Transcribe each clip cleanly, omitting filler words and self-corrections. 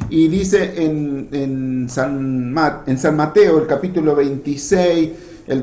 Y dice en San Mateo, el capítulo 26,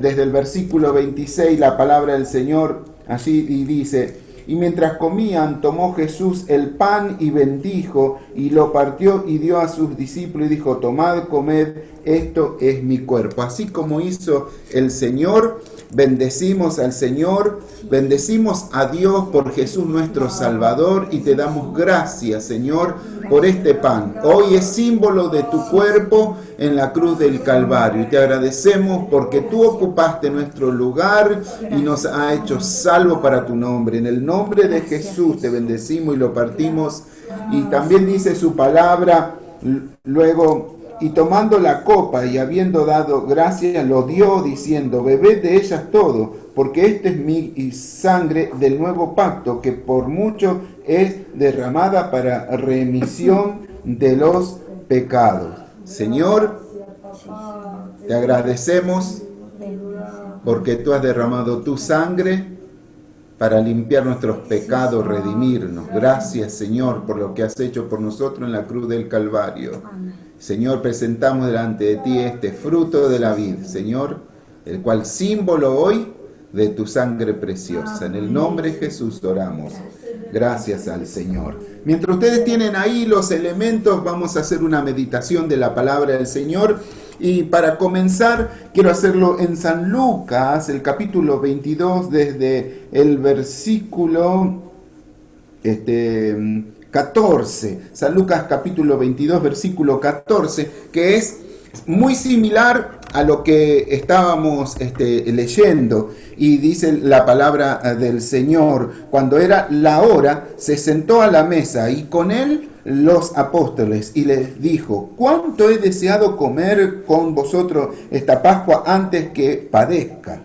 desde el versículo 26, la palabra del Señor allí y dice: y mientras comían, tomó Jesús el pan y bendijo, y lo partió y dio a sus discípulos y dijo: tomad, comed, esto es mi cuerpo. Así como hizo el Señor, bendecimos al Señor, bendecimos a Dios por Jesús nuestro Salvador, y te damos gracias, Señor, por este pan. Hoy es símbolo de tu cuerpo en la cruz del Calvario, y te agradecemos porque tú ocupaste nuestro lugar y nos ha hecho salvo para tu nombre. En el nombre de Jesús te bendecimos y lo partimos. Y también dice su palabra luego: y tomando la copa y habiendo dado gracias, lo dio diciendo: bebed de ellas todo, porque esta es mi sangre del nuevo pacto, que por mucho es derramada para remisión de los pecados. Señor, te agradecemos porque tú has derramado tu sangre para limpiar nuestros pecados, redimirnos. Gracias, Señor, por lo que has hecho por nosotros en la cruz del Calvario. Señor, presentamos delante de ti este fruto de la vid, Señor, el cual símbolo hoy de tu sangre preciosa. En el nombre de Jesús oramos. Gracias al Señor. Mientras ustedes tienen ahí los elementos, vamos a hacer una meditación de la palabra del Señor. Y para comenzar, quiero hacerlo en San Lucas, el capítulo 22, desde el versículo 14. San Lucas capítulo 22, versículo 14, que es muy similar a lo que estábamos leyendo. Y dice la palabra del Señor: cuando era la hora, se sentó a la mesa y con él los apóstoles, y les dijo: cuánto he deseado comer con vosotros esta Pascua antes que padezca,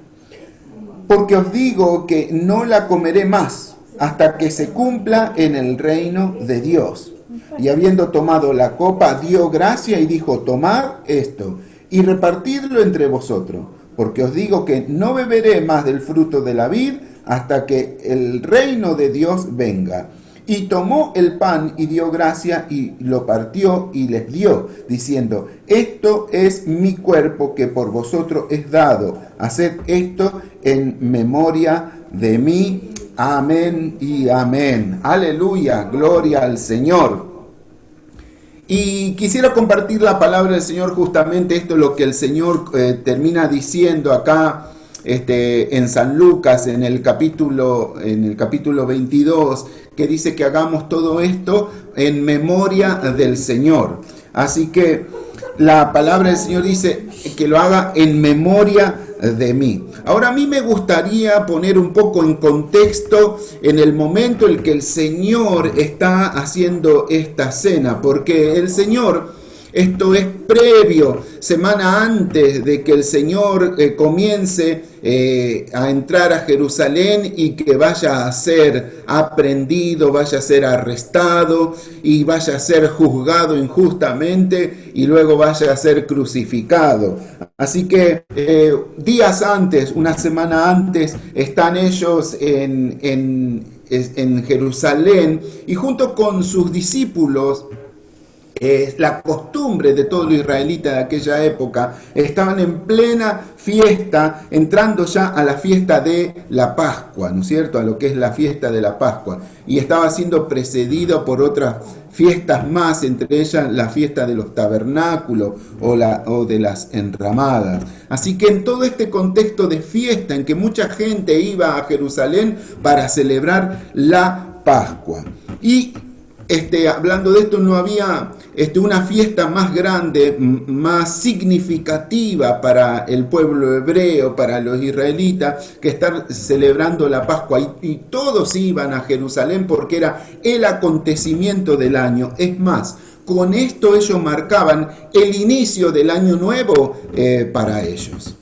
porque os digo que no la comeré más hasta que se cumpla en el reino de Dios. Y habiendo tomado la copa, dio gracia y dijo: tomad esto y repartidlo entre vosotros, porque os digo que no beberé más del fruto de la vid hasta que el reino de Dios venga. Y tomó el pan y dio gracia y lo partió y les dio, diciendo: esto es mi cuerpo que por vosotros es dado. Haced esto en memoria de mí. Amén y amén. Aleluya, gloria al Señor. Y quisiera compartir la palabra del Señor, justamente esto es lo que el Señor termina diciendo acá en San Lucas, en el capítulo 22, que dice que hagamos todo esto en memoria del Señor. Así que la palabra del Señor dice que lo haga en memoria de mí. Ahora, a mí me gustaría poner un poco en contexto en el momento en que el Señor está haciendo esta cena, porque el Señor, esto es previo, semana antes de que el Señor comience a entrar a Jerusalén y que vaya a ser aprehendido, vaya a ser arrestado y vaya a ser juzgado injustamente y luego vaya a ser crucificado. Así que días antes, una semana antes, están ellos en Jerusalén, y junto con sus discípulos, la costumbre de todo israelita de aquella época, estaban en plena fiesta, entrando ya a la fiesta de la Pascua, ¿no es cierto?, a lo que es la fiesta de la Pascua, y estaba siendo precedido por otras fiestas más, entre ellas la fiesta de los tabernáculos o de las enramadas. Así que en todo este contexto de fiesta en que mucha gente iba a Jerusalén para celebrar la Pascua, y hablando de esto, no había una fiesta más grande, más significativa para el pueblo hebreo, para los israelitas, que estar celebrando la Pascua. Y todos iban a Jerusalén porque era el acontecimiento del año. Es más, con esto ellos marcaban el inicio del año nuevo para ellos.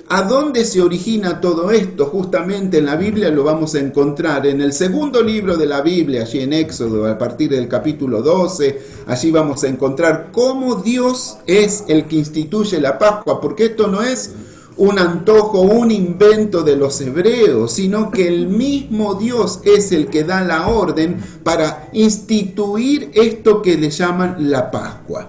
¿A dónde se origina todo esto? Justamente en la Biblia lo vamos a encontrar en el segundo libro de la Biblia, allí en Éxodo, a partir del capítulo 12. Allí vamos a encontrar cómo Dios es el que instituye la Pascua, porque esto no es un antojo, un invento de los hebreos, sino que el mismo Dios es el que da la orden para instituir esto que le llaman la Pascua.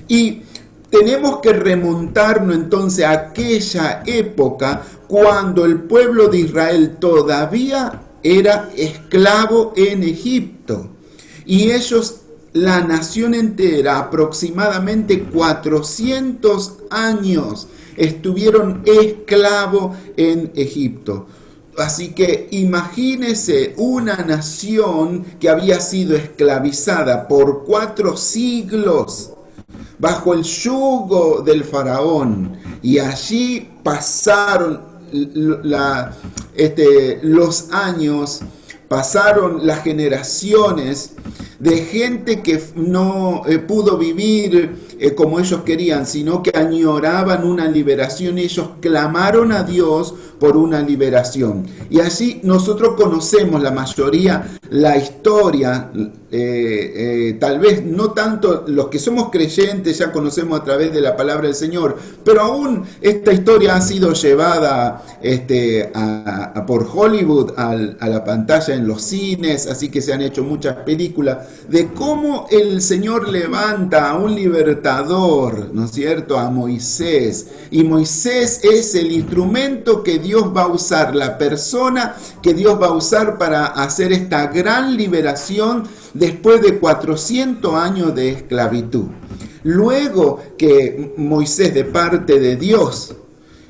Y tenemos que remontarnos entonces a aquella época cuando el pueblo de Israel todavía era esclavo en Egipto. Y ellos, la nación entera, aproximadamente 400 años, estuvieron esclavos en Egipto. Así que imagínese una nación que había sido esclavizada por 4 siglos bajo el yugo del faraón, y allí pasaron los años, pasaron las generaciones de gente que no pudo vivir como ellos querían, sino que añoraban una liberación. Ellos clamaron a Dios por una liberación. Y así nosotros conocemos la mayoría, la historia, tal vez no tanto los que somos creyentes ya conocemos a través de la palabra del Señor, pero aún esta historia ha sido llevada por Hollywood a la pantalla en los cines, así que se han hecho muchas películas de cómo el Señor levanta a un libertador, ¿no es cierto?, a Moisés, y Moisés es el instrumento que Dios va a usar, la persona que Dios va a usar para hacer esta gran liberación después de 400 años de esclavitud. Luego que Moisés, de parte de Dios,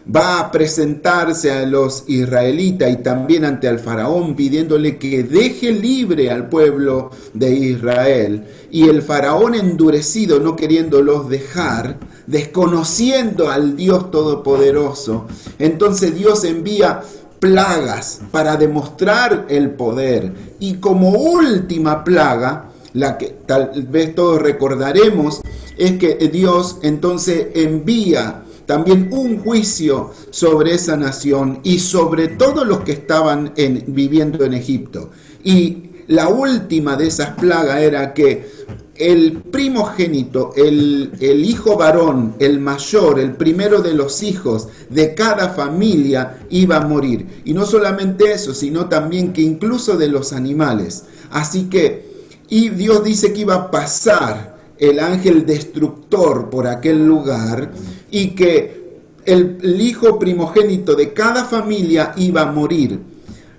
va a presentarse a los israelitas y también ante el faraón pidiéndole que deje libre al pueblo de Israel, y el faraón endurecido, no queriéndolos dejar, desconociendo al Dios Todopoderoso, entonces Dios envía plagas para demostrar el poder, y como última plaga, la que tal vez todos recordaremos, es que Dios entonces envía también un juicio sobre esa nación y sobre todos los que estaban viviendo en Egipto. Y la última de esas plagas era que el primogénito, el hijo varón, el mayor, el primero de los hijos de cada familia iba a morir. Y no solamente eso, sino también que incluso de los animales. Así que, y Dios dice que iba a pasar el ángel destructor por aquel lugar, y que el hijo primogénito de cada familia iba a morir.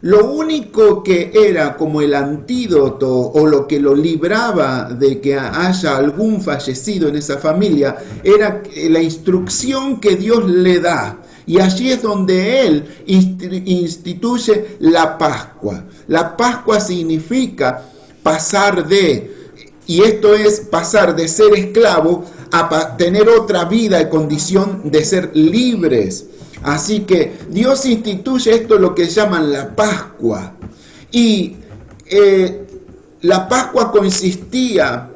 Lo único que era como el antídoto o lo que lo libraba de que haya algún fallecido en esa familia era la instrucción que Dios le da. Y allí es donde Él instituye la Pascua. La Pascua significa pasar y esto es pasar de ser esclavo a tener otra vida y condición de ser libres. Así que Dios instituye esto, lo que llaman la Pascua. Y la Pascua consistía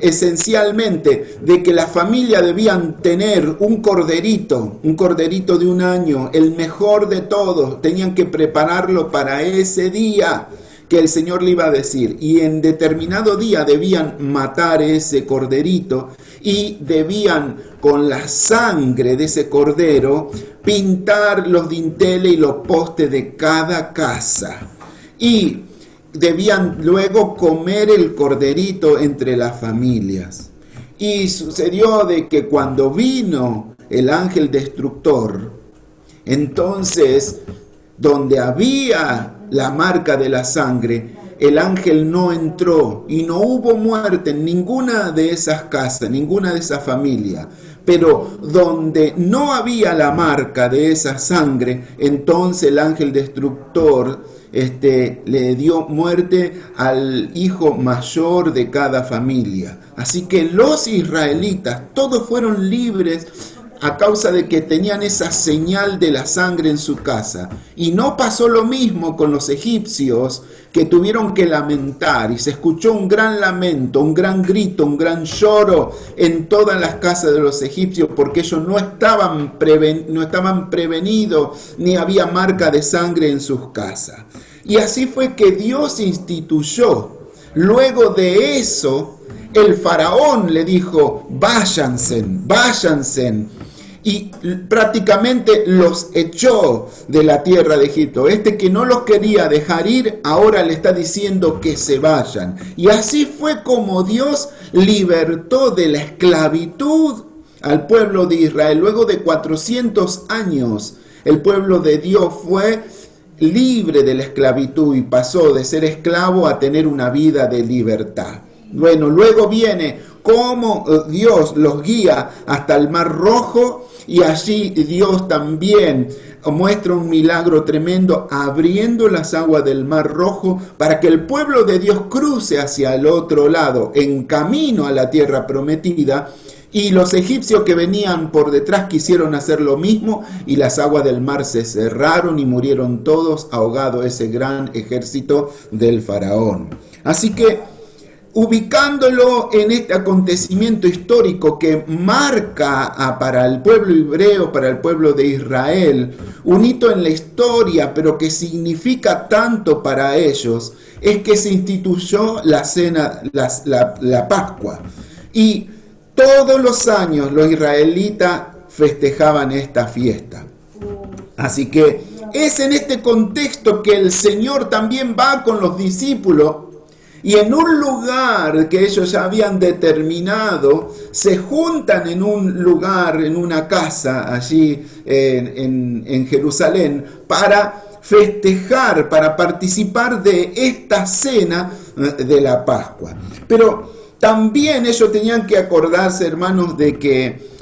esencialmente de que la familia debían tener un corderito de 1 año, el mejor de todos. Tenían que prepararlo para ese día que el Señor le iba a decir, y en determinado día debían matar ese corderito y debían con la sangre de ese cordero pintar los dinteles y los postes de cada casa, y debían luego comer el corderito entre las familias. Y sucedió de que cuando vino el ángel destructor, entonces donde había la marca de la sangre, el ángel no entró y no hubo muerte en ninguna de esas casas, ninguna de esas familias. Pero donde no había la marca de esa sangre, entonces el ángel destructor le dio muerte al hijo mayor de cada familia. Así que los israelitas todos fueron libres a causa de que tenían esa señal de la sangre en su casa. Y no pasó lo mismo con los egipcios, que tuvieron que lamentar, y se escuchó un gran lamento, un gran grito, un gran lloro en todas las casas de los egipcios, porque ellos no estaban prevenidos, ni había marca de sangre en sus casas. Y así fue que Dios instituyó. Luego de eso, el faraón le dijo, váyanse. y prácticamente los echó de la tierra de Egipto. Este que no los quería dejar ir, ahora le está diciendo que se vayan. Y así fue como Dios libertó de la esclavitud al pueblo de Israel. Luego de 400 años, el pueblo de Dios fue libre de la esclavitud y pasó de ser esclavo a tener una vida de libertad. Bueno, luego viene cómo Dios los guía hasta el Mar Rojo, y allí Dios también muestra un milagro tremendo abriendo las aguas del Mar Rojo para que el pueblo de Dios cruce hacia el otro lado en camino a la tierra prometida. Y los egipcios que venían por detrás quisieron hacer lo mismo, y las aguas del mar se cerraron y murieron todos ahogados ese gran ejército del faraón. Así que, ubicándolo en este acontecimiento histórico que marca para el pueblo hebreo, para el pueblo de Israel, un hito en la historia, pero que significa tanto para ellos, es que se instituyó la cena, la Pascua. Y todos los años los israelitas festejaban esta fiesta. Así que es en este contexto que el Señor también va con los discípulos, y en un lugar que ellos ya habían determinado, se juntan en un lugar, en una casa allí en Jerusalén, para festejar, para participar de esta cena de la Pascua. Pero también ellos tenían que acordarse, hermanos, de que,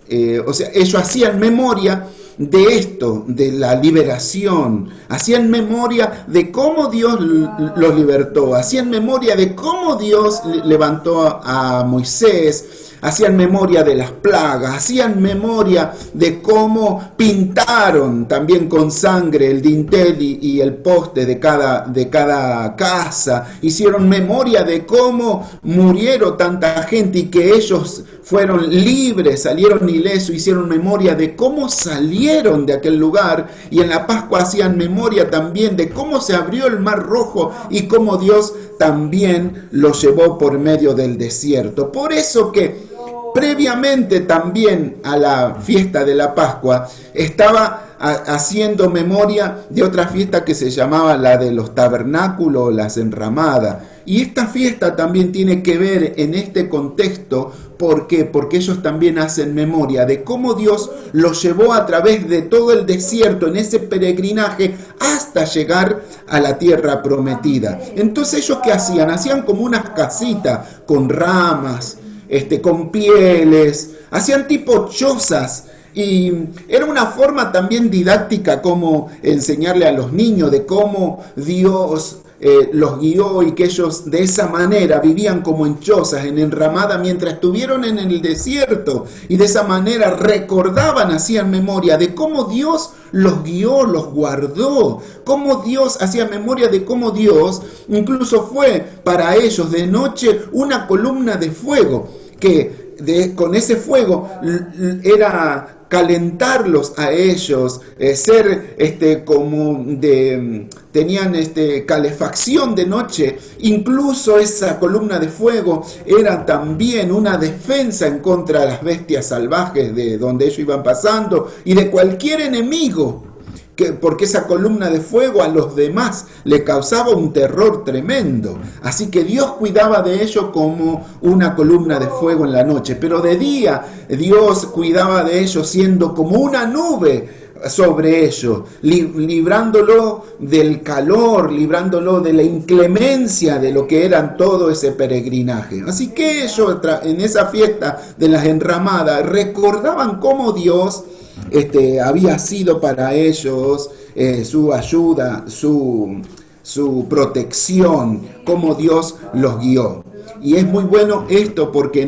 ellos hacían memoria de esto, de la liberación, hacían memoria de cómo Dios los libertó, hacían memoria de cómo Dios levantó a Moisés, hacían memoria de las plagas, hacían memoria de cómo pintaron también con sangre el dintel y el poste de cada casa, hicieron memoria de cómo murieron tanta gente y que ellos fueron libres, salieron ilesos, hicieron memoria de cómo salieron de aquel lugar, y en la Pascua hacían memoria también de cómo se abrió el Mar Rojo y cómo Dios también los llevó por medio del desierto. Por eso que previamente también a la fiesta de la Pascua estaba haciendo memoria de otra fiesta que se llamaba la de los tabernáculos, las enramadas. Y esta fiesta también tiene que ver en este contexto. ¿Por qué? Porque ellos también hacen memoria de cómo Dios los llevó a través de todo el desierto en ese peregrinaje hasta llegar a la tierra prometida. Entonces, ¿ellos qué hacían? Hacían como unas casitas con ramas, con pieles, hacían tipo chozas, y era una forma también didáctica como enseñarle a los niños de cómo Dios los guió, y que ellos de esa manera vivían como en chozas, en enramada, mientras estuvieron en el desierto, y de esa manera recordaban, hacían memoria de cómo Dios los guió, los guardó, cómo Dios, hacía memoria de cómo Dios incluso fue para ellos de noche una columna de fuego, que con ese fuego era calentarlos a ellos, tenían calefacción de noche. Incluso esa columna de fuego era también una defensa en contra de las bestias salvajes de donde ellos iban pasando y de cualquier enemigo, porque esa columna de fuego a los demás le causaba un terror tremendo. Así que Dios cuidaba de ellos como una columna de fuego en la noche, pero de día Dios cuidaba de ellos siendo como una nube sobre ellos, librándolo del calor, librándolo de la inclemencia de lo que eran todo ese peregrinaje. Así que ellos en esa fiesta de las enramadas recordaban cómo Dios había sido para ellos su ayuda, su protección, cómo Dios los guió. Y es muy bueno esto porque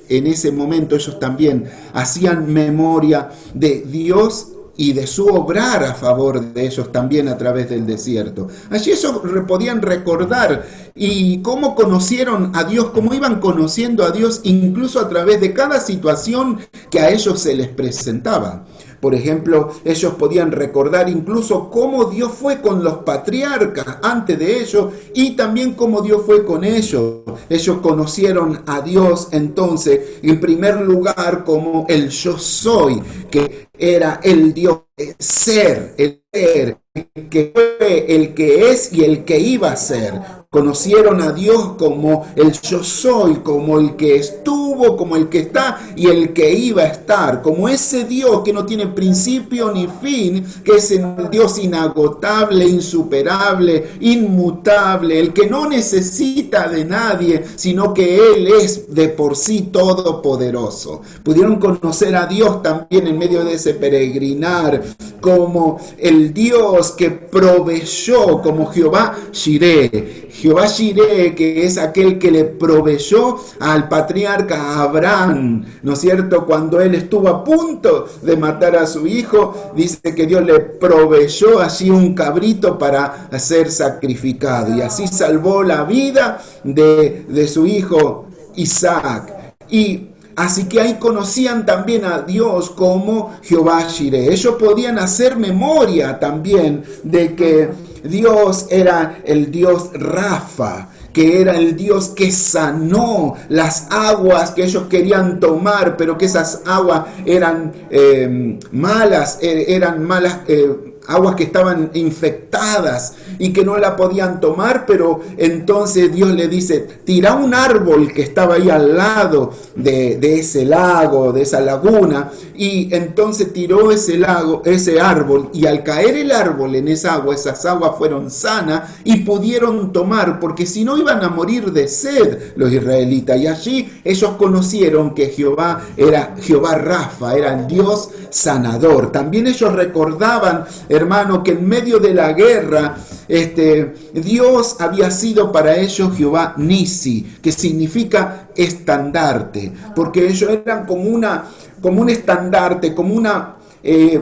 en ese momento ellos también hacían memoria de Dios y de su obrar a favor de ellos también a través del desierto. Allí ellos podían recordar y cómo conocieron a Dios, cómo iban conociendo a Dios incluso a través de cada situación que a ellos se les presentaba. Por ejemplo, ellos podían recordar incluso cómo Dios fue con los patriarcas antes de ellos y también cómo Dios fue con ellos. Ellos conocieron a Dios entonces, en primer lugar, como el yo soy, que era el Dios ser, el ser, el que fue, el que es y el que iba a ser. Conocieron a Dios como el yo soy, como el que estuvo, como el que está y el que iba a estar, como ese Dios que no tiene principio ni fin, que es el Dios inagotable, insuperable, inmutable, el que no necesita de nadie, sino que Él es de por sí todopoderoso. Pudieron conocer a Dios también en medio de ese peregrinar, como el Dios que proveyó, como Jehová Jireh. Jehová Jireh, que es aquel que le proveyó al patriarca Abraham, ¿no es cierto? Cuando él estuvo a punto de matar a su hijo, dice que Dios le proveyó allí un cabrito para ser sacrificado. Y así salvó la vida de su hijo Isaac. Y así que ahí conocían también a Dios como Jehová Jireh. Ellos podían hacer memoria también de que Dios era el Dios Rafa, que era el Dios que sanó las aguas que ellos querían tomar, pero que esas aguas eran malas, aguas que estaban infectadas y que no la podían tomar, pero entonces Dios le dice, tira un árbol que estaba ahí al lado de ese lago, de esa laguna, y entonces tiró ese árbol, y al caer el árbol en esa agua, esas aguas fueron sanas y pudieron tomar, porque si no iban a morir de sed los israelitas. Y allí ellos conocieron que Jehová era Jehová Rafa, era el Dios sanador. También ellos recordaban, hermano, que en medio de la guerra, Dios había sido para ellos Jehová Nisi, que significa estandarte, porque ellos eran como un estandarte, como una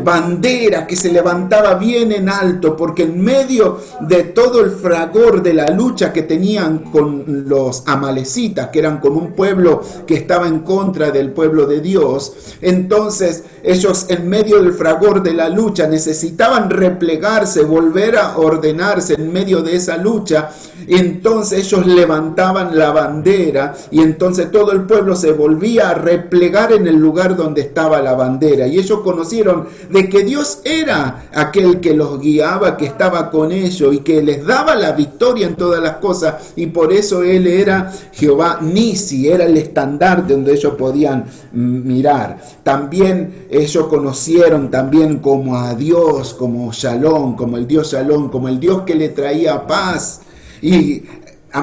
bandera que se levantaba bien en alto, porque en medio de todo el fragor de la lucha que tenían con los amalecitas, que eran con un pueblo que estaba en contra del pueblo de Dios, entonces ellos en medio del fragor de la lucha necesitaban replegarse, volver a ordenarse en medio de esa lucha. Entonces ellos levantaban la bandera y entonces todo el pueblo se volvía a replegar en el lugar donde estaba la bandera, y ellos conocieron de que Dios era aquel que los guiaba, que estaba con ellos y que les daba la victoria en todas las cosas, y por eso Él era Jehová Nisi, era el estandarte donde ellos podían mirar. También ellos conocieron también como a Dios, como Shalom, como el Dios Shalom, como el Dios que le traía paz. Y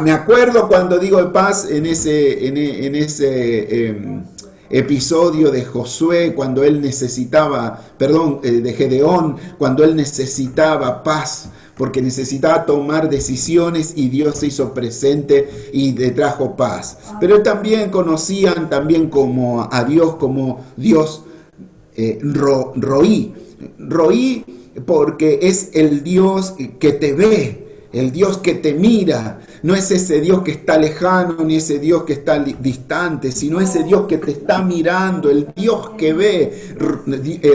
me acuerdo cuando digo de paz en ese episodio de Josué, cuando él necesitaba, de Gedeón, cuando él necesitaba paz, porque necesitaba tomar decisiones y Dios se hizo presente y le trajo paz. Pero también conocían también como a Dios como Dios Roí. Roí porque es el Dios que te ve, el Dios que te mira. No es ese Dios que está lejano, ni ese Dios que está distante, sino ese Dios que te está mirando, el Dios que ve.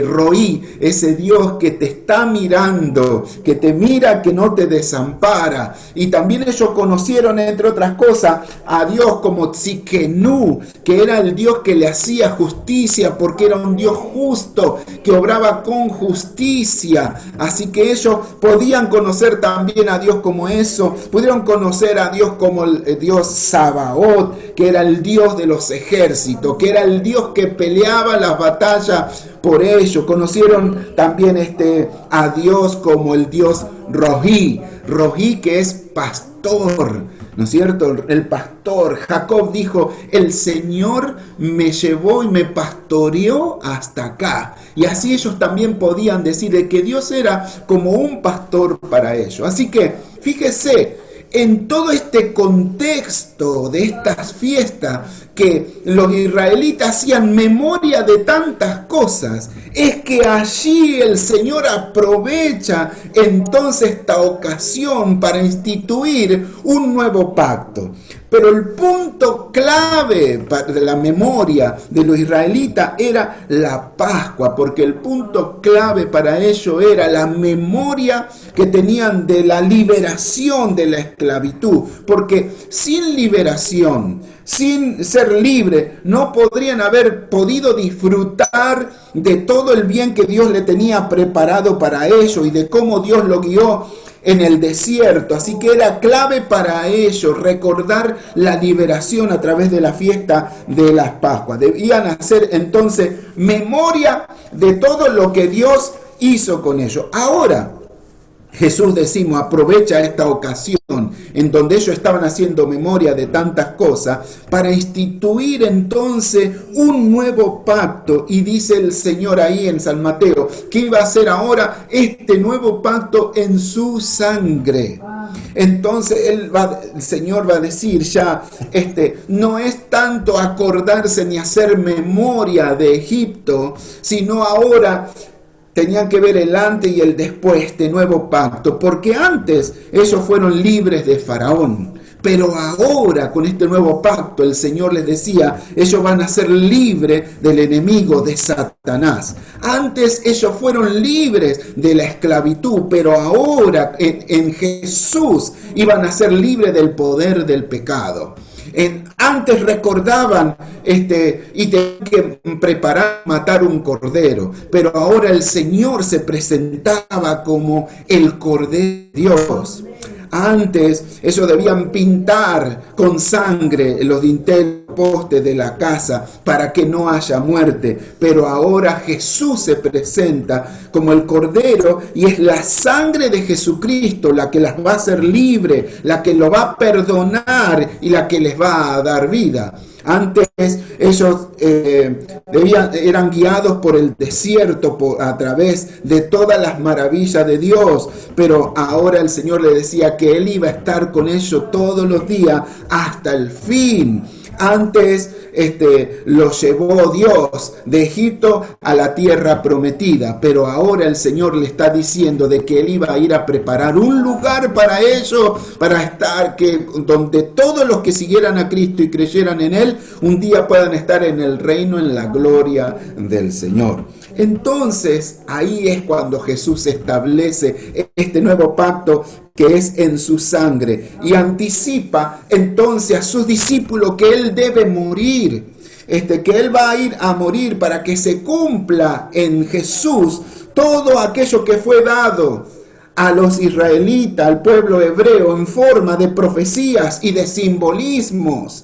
Roí, ese Dios que te está mirando, que te mira, que no te desampara. Y también ellos conocieron, entre otras cosas, a Dios como Tzidkenu, que era el Dios que le hacía justicia, porque era un Dios justo, que obraba con justicia. Así que ellos podían conocer también a Dios como eso, pudieron conocer a Dios como el Dios Sabaoth, que era el Dios de los ejércitos, que era el Dios que peleaba las batallas por ellos. Conocieron también a Dios como el Dios Rojí, que es pastor, ¿no es cierto? El pastor. Jacob dijo, el Señor me llevó y me pastoreó hasta acá. Y así ellos también podían decir de que Dios era como un pastor para ellos. Así que, fíjese, en todo este contexto de estas fiestas que los israelitas hacían memoria de tantas cosas, es que allí el Señor aprovecha entonces esta ocasión para instituir un nuevo pacto. Pero el punto clave de la memoria de los israelitas era la Pascua, porque el punto clave para ellos era la memoria que tenían de la liberación de la esclavitud, porque sin liberación, sin ser libre, no podrían haber podido disfrutar de todo el bien que Dios le tenía preparado para ellos y de cómo Dios lo guió en el desierto. Así que era clave para ellos recordar la liberación a través de la fiesta de las Pascuas. Debían hacer entonces memoria de todo lo que Dios hizo con ellos. Ahora, Jesús, decimos, aprovecha esta ocasión en donde ellos estaban haciendo memoria de tantas cosas para instituir entonces un nuevo pacto. Y dice el Señor ahí en San Mateo que iba a hacer ahora este nuevo pacto en su sangre. Entonces el Señor va a decir ya, no es tanto acordarse ni hacer memoria de Egipto, sino ahora tenían que ver el antes y el después, este nuevo pacto, porque antes ellos fueron libres de Faraón, pero ahora con este nuevo pacto el Señor les decía, ellos van a ser libres del enemigo, de Satanás. Antes ellos fueron libres de la esclavitud, pero ahora en Jesús iban a ser libres del poder del pecado. Antes recordaban y tenían que preparar, matar un cordero, pero ahora el Señor se presentaba como el Cordero de Dios. Antes ellos debían pintar con sangre los dinteles, postes de la casa para que no haya muerte, pero ahora Jesús se presenta como el Cordero y es la sangre de Jesucristo la que las va a hacer libre, la que lo va a perdonar y la que les va a dar vida. Antes ellos eran guiados por el desierto a través de todas las maravillas de Dios, pero ahora el Señor le decía que Él iba a estar con ellos todos los días hasta el fin. Antes los llevó Dios de Egipto a la tierra prometida, pero ahora el Señor le está diciendo de que Él iba a ir a preparar un lugar para ellos, para estar, donde todos los que siguieran a Cristo y creyeran en Él, un día puedan estar en el reino, en la gloria del Señor. Entonces, ahí es cuando Jesús establece este nuevo pacto que es en su sangre y anticipa entonces a sus discípulos que Él debe morir, que Él va a ir a morir para que se cumpla en Jesús todo aquello que fue dado a los israelitas, al pueblo hebreo, en forma de profecías y de simbolismos,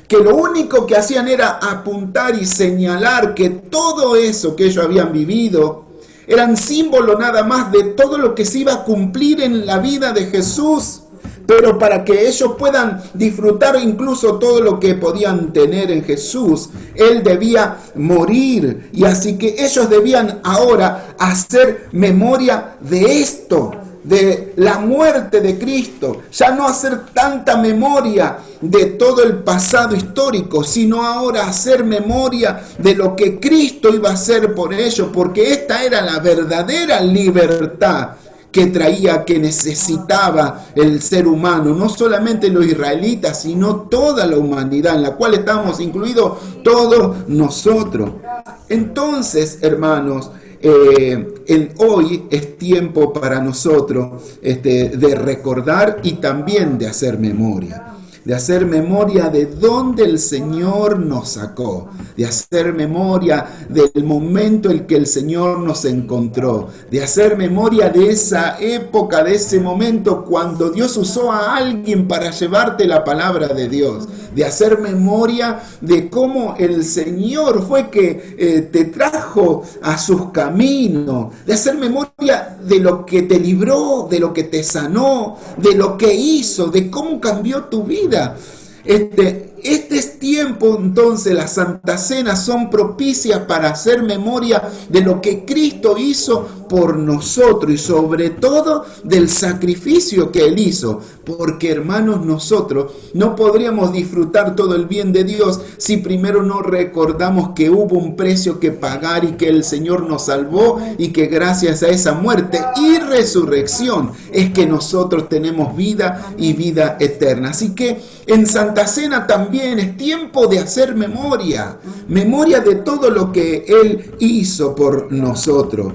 que lo único que hacían era apuntar y señalar que todo eso que ellos habían vivido eran símbolo nada más de todo lo que se iba a cumplir en la vida de Jesús. Pero para que ellos puedan disfrutar incluso todo lo que podían tener en Jesús, Él debía morir. Y así que ellos debían ahora hacer memoria de esto, de la muerte de Cristo. Ya no hacer tanta memoria de todo el pasado histórico, sino ahora hacer memoria de lo que Cristo iba a hacer por ellos, porque esta era la verdadera libertad que traía, que necesitaba el ser humano, no solamente los israelitas, sino toda la humanidad, en la cual estamos incluidos todos nosotros. Entonces, hermanos, hoy es tiempo para nosotros de recordar y también de hacer memoria. De hacer memoria de dónde el Señor nos sacó, de hacer memoria del momento en que el Señor nos encontró, de hacer memoria de esa época, de ese momento cuando Dios usó a alguien para llevarte la palabra de Dios, de hacer memoria de cómo el Señor fue que te trajo a sus caminos, de hacer memoria de lo que te libró, de lo que te sanó, de lo que hizo, de cómo cambió tu vida. este es tiempo, entonces las Santas Cenas son propicias para hacer memoria de lo que Cristo hizo por nosotros y sobre todo del sacrificio que Él hizo. Porque, hermanos, nosotros no podríamos disfrutar todo el bien de Dios si primero no recordamos que hubo un precio que pagar y que el Señor nos salvó y que gracias a esa muerte y resurrección es que nosotros tenemos vida y vida eterna. Así que en Santa Cena también es tiempo de hacer memoria de todo lo que Él hizo por nosotros,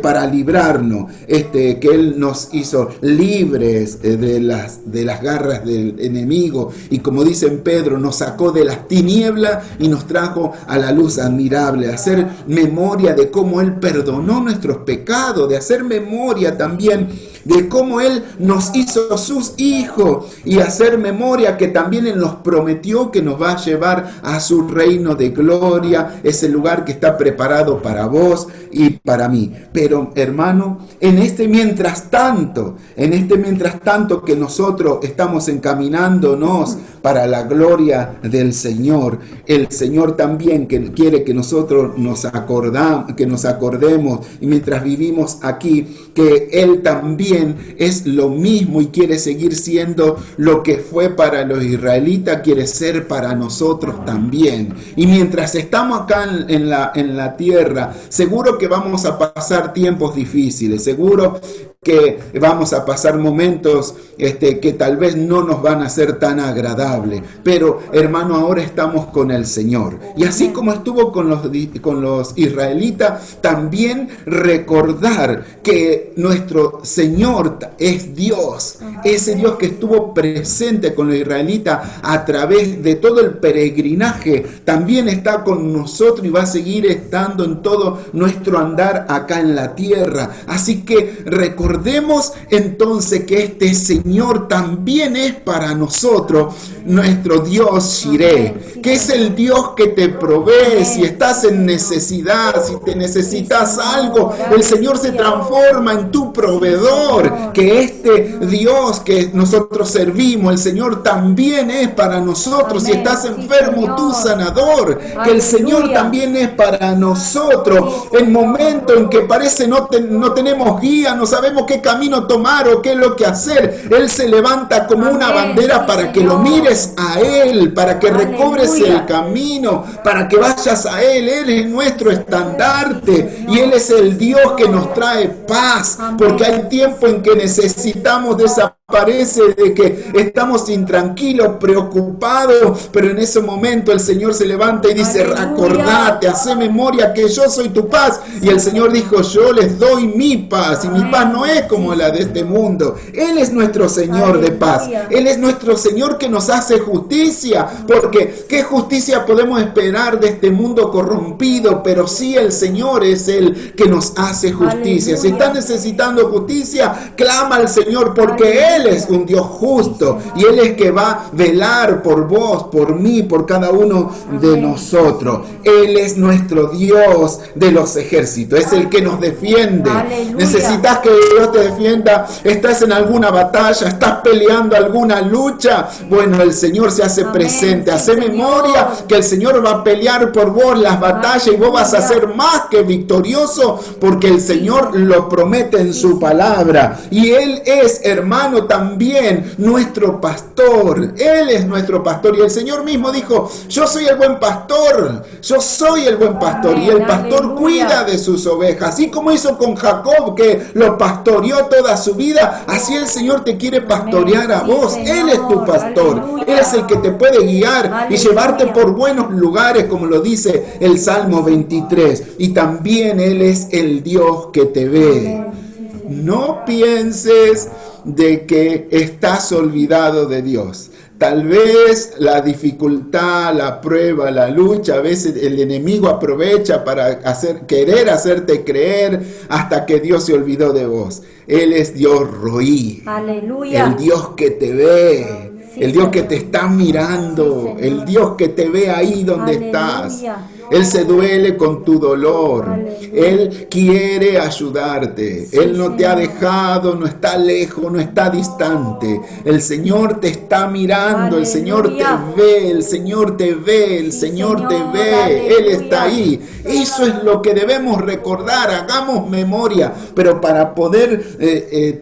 para librarnos, que Él nos hizo libres de las garras del enemigo, y como dice en Pedro, nos sacó de las tinieblas y nos trajo a la luz admirable. Hacer memoria de cómo Él perdonó nuestros pecados, de hacer memoria también de cómo Él nos hizo sus hijos, y hacer memoria que también Él nos prometió que nos va a llevar a su reino de gloria, ese lugar que está preparado para vos y para mí. Pero, hermano, en este mientras tanto que nosotros estamos encaminándonos para la gloria del Señor, el Señor también que quiere que nosotros nos acordemos, y mientras vivimos aquí, que Él también es lo mismo y quiere seguir siendo lo que fue para los israelitas, quiere ser para nosotros también. Y mientras estamos acá en la tierra, seguro que vamos a pasar tiempos difíciles, seguro que vamos a pasar momentos que tal vez no nos van a ser tan agradables, pero, hermano, ahora estamos con el Señor, y así como estuvo con los israelitas, también recordar que nuestro Señor es Dios, ese Dios que estuvo presente con los israelitas a través de todo el peregrinaje, también está con nosotros y va a seguir estando en todo nuestro andar acá en la tierra. Así que recordemos entonces que este Señor también es para nosotros nuestro Dios Jireh, que es el Dios que te provee. Si estás en necesidad, si te necesitas algo, el Señor se transforma en tu proveedor. Que este Dios que nosotros servimos, el Señor también es para nosotros. Si estás enfermo, tu sanador, que el Señor también es para nosotros. En momentos en que parece no tenemos guía, no sabemos qué camino tomar o qué es lo que hacer, Él se levanta como una bandera para que lo mires a Él, para que recobres el camino, para que vayas a Él. Él es nuestro estandarte y Él es el Dios que nos trae paz, porque hay tiempo en que necesitamos de esa. Parece de que estamos intranquilos, preocupados, pero en ese momento el Señor se levanta y dice: acordate, hace memoria que yo soy tu paz. Y el Señor dijo: yo les doy mi paz, y mi paz no es como la de este mundo. Él es nuestro Señor de paz, Él es nuestro Señor que nos hace justicia, porque ¿qué justicia podemos esperar de este mundo corrompido? Pero sí, el Señor es el que nos hace justicia. Si estás necesitando justicia, clama al Señor, porque Él es un Dios justo, y Él es que va a velar por vos, por mí, por cada uno de nosotros. Él es nuestro Dios de los ejércitos, es el que nos defiende. Necesitas que Dios te defienda, estás en alguna batalla, estás peleando alguna lucha, bueno, el Señor se hace presente. Hace memoria que el Señor va a pelear por vos las batallas, y vos vas a ser más que victorioso, porque el Señor lo promete en su palabra. Y Él es, hermano, también nuestro pastor. Él es nuestro pastor, y el Señor mismo dijo: yo soy el buen pastor, yo soy el buen pastor. Y el pastor cuida de sus ovejas, así como hizo con Jacob, que lo pastoreó toda su vida. Así el Señor te quiere pastorear a vos. Él es tu pastor, Él es el que te puede guiar y llevarte por buenos lugares, como lo dice el Salmo 23. Y también Él es el Dios que te ve. No pienses de que estás olvidado de Dios. Tal vez la dificultad, la prueba, la lucha, a veces el enemigo aprovecha para querer hacerte creer hasta que Dios se olvidó de vos. Él es Dios Roí, el Dios que te ve. Sí, el Dios que Señor. te está mirando, Sí, Señor. el Dios que te ve ahí donde estás. Aleluya. Él se duele con tu dolor. Aleluya. Él quiere ayudarte. Sí, Él no te ha Señor. dejado, no está lejos, no está distante. El Señor te está mirando, el Señor te Aleluya. ve, el Señor te ve, el Sí, Señor te Señor. ve. Él está Aleluya. ahí. Eso es lo que debemos recordar. Hagamos memoria. Pero para poder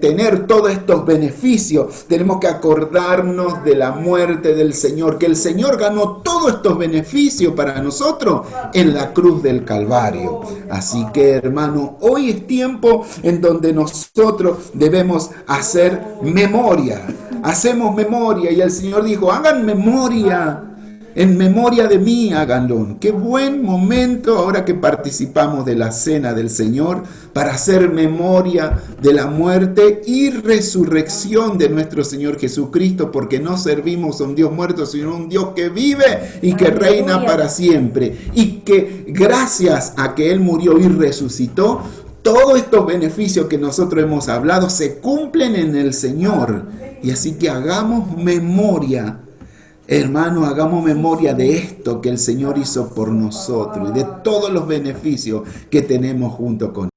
tener todos estos beneficios, tenemos que acordarnos de la muerte del Señor. Que el Señor ganó todos estos beneficios para nosotros en la cruz del Calvario. Así que, hermano, hoy es tiempo en donde nosotros debemos hacer memoria. Hacemos memoria y el Señor dijo, hagan memoria. En memoria de mí háganlo. Qué buen momento ahora que participamos de la cena del Señor para hacer memoria de la muerte y resurrección de nuestro Señor Jesucristo, porque no servimos a un Dios muerto, sino a un Dios que vive y que Aleluya. reina para siempre. Y que gracias a que Él murió y resucitó, todos estos beneficios que nosotros hemos hablado se cumplen en el Señor. Y así que hagamos memoria. Hermano, hagamos memoria de esto que el Señor hizo por nosotros y de todos los beneficios que tenemos junto con Él.